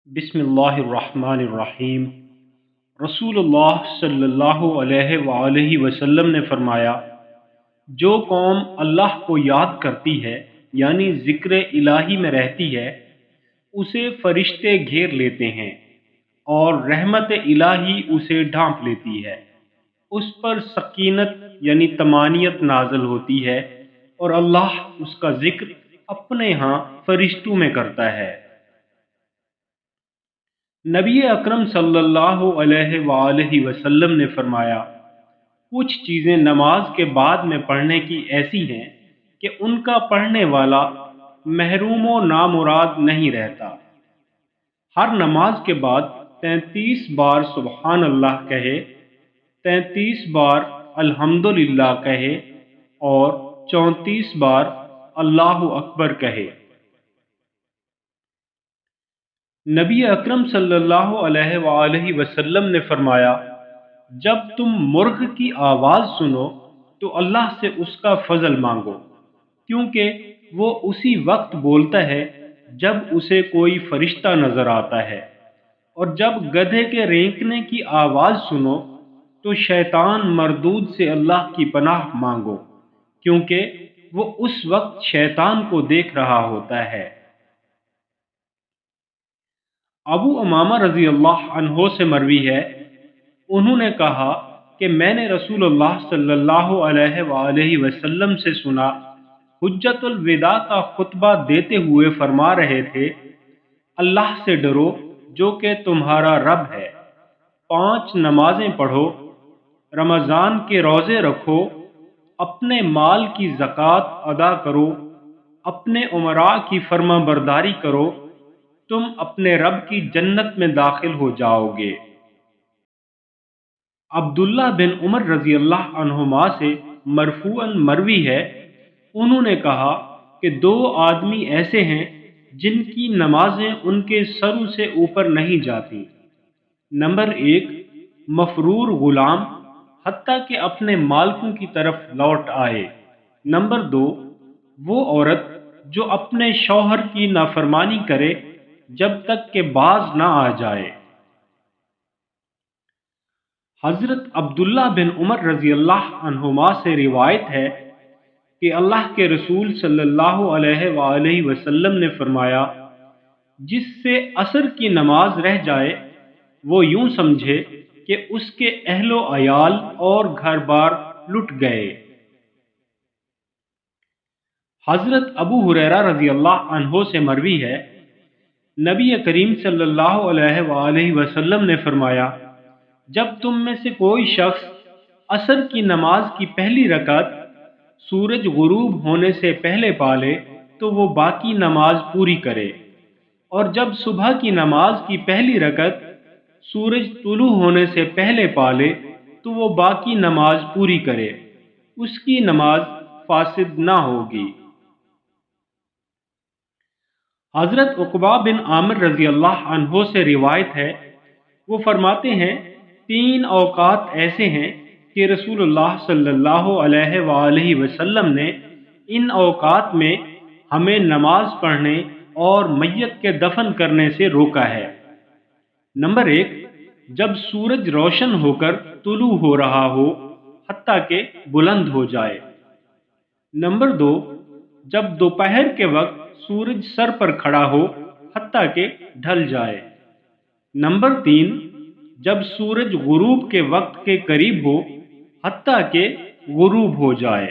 बिस्मिल्लाहिर्रहमानिर्रहीम। रसूलुल्लाह सल्लल्लाहु अलैहि वआलैहि वसल्लम ने फरमाया, जो कौम अल्लाह को याद करती है यानी ज़िक्र इलाही में रहती है, उसे फरिश्ते घेर लेते हैं और रहमत इलाही उसे ढांप लेती है। उस पर सकीनत यानी तमानियत नाज़िल होती है और अल्लाह उसका ज़िक्र अपने यहाँ फरिश्तों में करता है। नबी अकरम सल्लल्लाहु अलैहि वसल्लम ने फरमाया, कुछ चीज़ें नमाज के बाद में पढ़ने की ऐसी हैं कि उनका पढ़ने वाला महरूम व नामुराद नहीं रहता। हर नमाज के बाद 33 बार सुबहान अल्लाह कहे, 33 बार अल्हम्दुलिल्लाह कहे और 34 बार अल्लाहु अकबर कहे। नबी अकरम सल्लल्लाहु अलैहि वसल्लम ने फरमाया, जब तुम मुर्ग की आवाज़ सुनो तो अल्लाह से उसका फजल मांगो, क्योंकि वो उसी वक्त बोलता है जब उसे कोई फरिश्ता नजर आता है। और जब गधे के रेंकने की आवाज़ सुनो तो शैतान मरदूद से अल्लाह की पनाह मांगो, क्योंकि वो उस वक्त शैतान को देख रहा होता है। अबू उमामा रज़ी अल्लाह अन्हो से मरवी है, उन्होंने कहा कि मैंने रसूलुल्लाह सल्लल्लाहु अलैहि वसल्लम से सुना, हुज्जतुल विदा का खुतबा देते हुए फरमा रहे थे, अल्लाह से डरो जो कि तुम्हारा रब है, 5 नमाजें पढ़ो, रमज़ान के रोज़े रखो, अपने माल की ज़कात अदा करो, अपने उमरा की फर्मा बरदारी करो, तुम अपने रब की जन्नत में दाखिल हो जाओगे। अब्दुल्ला बिन उमर रज़ी अल्लाह अन्हुमा से मरफूअन मरवी है, उन्होंने कहा कि 2 आदमी ऐसे हैं जिनकी नमाजें उनके सरों से ऊपर नहीं जाती। नंबर 1, मफरूर गुलाम, हत्ता कि अपने मालिकों की तरफ लौट आए। नंबर 2, वो औरत जो अपने शौहर की नाफरमानी करे जब तक कि बाज ना आ जाए। हज़रत अब्दुल्ला बिन उमर रज़ी अल्लाह अन्हुमा से रिवायत है कि अल्लाह के रसूल सल्लल्लाहु अलैहि वसल्लम ने फरमाया, जिससे असर की नमाज रह जाए वो यूं समझे कि उसके अहलो अयाल और घर बार लुट गए। हज़रत अबू हुरैरा रज़ी अल्लाह अन्हो से मरवी है, नबी करीम सल्लल्लाहु अलैहि वसल्लम ने फरमाया, जब तुम में से कोई शख्स असर की नमाज की पहली रकात सूरज गुरूब होने से पहले पा ले तो वो बाकी नमाज पूरी करे, और जब सुबह की नमाज की पहली रकात सूरज तुलू होने से पहले पा ले तो वो बाकी नमाज पूरी करे, उसकी नमाज फासिद ना होगी। हज़रत उक़बा बिन आमिर रज़ी अल्लाह अन्हो से रिवायत है, वो फरमाते हैं, 3 औक़ात ऐसे हैं कि रसूलुल्लाह सल्लल्लाहु अलैहि वसल्लम ने इन औक़ात में हमें नमाज पढ़ने और मैयत के दफन करने से रोका है। नंबर 1, जब सूरज रोशन होकर तुलू हो रहा हो हत्ता के बुलंद हो जाए। नंबर 2, जब दोपहर के वक्त सूरज सर पर खड़ा हो हत्ता के ढल जाए। नंबर 3, जब सूरज गुरूब के वक्त के करीब हो हत्ता के गुरूब हो जाए।